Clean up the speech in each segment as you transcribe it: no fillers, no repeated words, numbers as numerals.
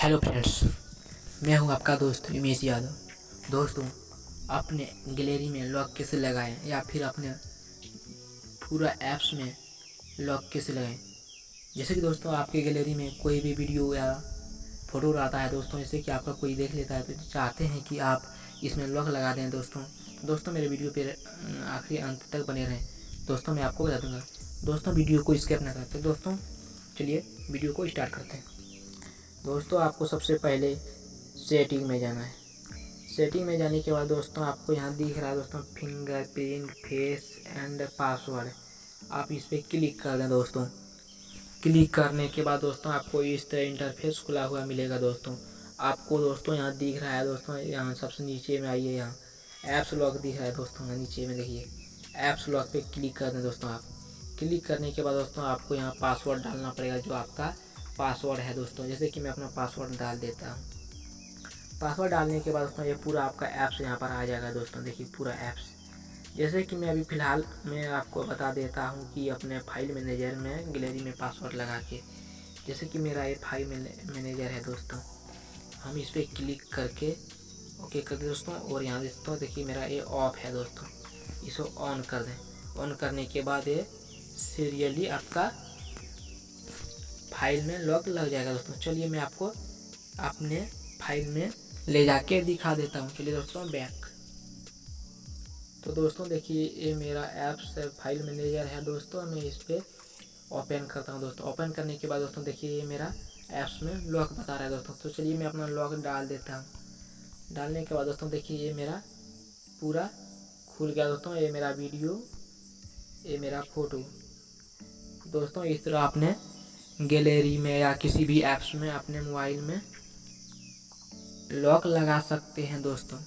Hello friends, मैं हूं आपका दोस्त उमेश यादव। दोस्तों, अपने गैलरी में लॉक कैसे लगाएं या फिर अपने पूरा ऐप्स में लॉक कैसे लगाएं। जैसे कि दोस्तों आपके गैलरी में कोई भी वीडियो या फ़ोटो आता है दोस्तों, जैसे कि आपका कोई देख लेता है तो चाहते हैं कि आप इसमें लॉक लगा दें। दोस्तों मेरे वीडियो पे आखिरी अंत तक बने रहें। दोस्तों मैं आपको बता दूंगा। दोस्तों वीडियो को स्किप ना करते। दोस्तों चलिए वीडियो को स्टार्ट करते हैं। दोस्तों आपको सबसे पहले सेटिंग में जाना है। सेटिंग में जाने के बाद दोस्तों आपको यहाँ दिख रहा है दोस्तों फिंगरप्रिंट, फेस एंड पासवर्ड। आप इस पर क्लिक कर दें। दोस्तों क्लिक करने के बाद दोस्तों आपको इस तरह इंटरफेस खुला हुआ मिलेगा। दोस्तों आपको दोस्तों यहाँ दिख रहा है दोस्तों, यहाँ सबसे नीचे में आइए, यहाँ ऐप्स लॉक दिख रहा है दोस्तों, यहाँ नीचे में देखिए ऐप्स लॉक पे क्लिक कर दें। दोस्तों आप क्लिक करने के बाद दोस्तों आपको यहाँ पासवर्ड डालना पड़ेगा, जो आपका पासवर्ड है दोस्तों। जैसे कि मैं अपना पासवर्ड डाल देता हूँ। पासवर्ड डालने के बाद दोस्तों ये पूरा आपका ऐप्स यहाँ पर आ जाएगा। दोस्तों देखिए पूरा ऐप्स, जैसे कि मैं अभी फ़िलहाल मैं आपको बता देता हूँ कि अपने फाइल मैनेजर में गैलरी में पासवर्ड लगा के, जैसे कि मेरा ये फाइल मैनेजर है दोस्तों, हम इस पर क्लिक करके ओके कर दें दोस्तों। और यहाँ दोस्तों देखिए मेरा ये ऑफ है दोस्तों, इसको ऑन कर दें। ऑन करने के बाद ये सीरियली आपका फाइल में लॉक लग जाएगा। दोस्तों चलिए मैं आपको अपने फाइल में ले जाके दिखा देता हूँ। चलिए दोस्तों बैक। तो दोस्तों देखिए ये मेरा ऐप्स फाइल मैनेजर है दोस्तों, मैं इस पर ओपन करता हूँ। दोस्तों ओपन करने के बाद दोस्तों देखिए ये मेरा ऐप्स में लॉक बता रहा है दोस्तों। तो चलिए मैं अपना लॉक डाल देता हूँ। डालने के बाद दोस्तों देखिए ये मेरा पूरा खुल गया दोस्तों। ये मेरा वीडियो, ये मेरा फ़ोटो। दोस्तों इस तरह आपने गैलरी में या किसी भी ऐप्स में अपने मोबाइल में लॉक लगा सकते हैं दोस्तों।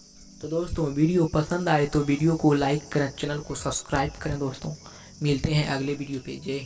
तो दोस्तों वीडियो पसंद आए तो वीडियो को लाइक करें, चैनल को सब्सक्राइब करें। दोस्तों मिलते हैं अगले वीडियो पे। जय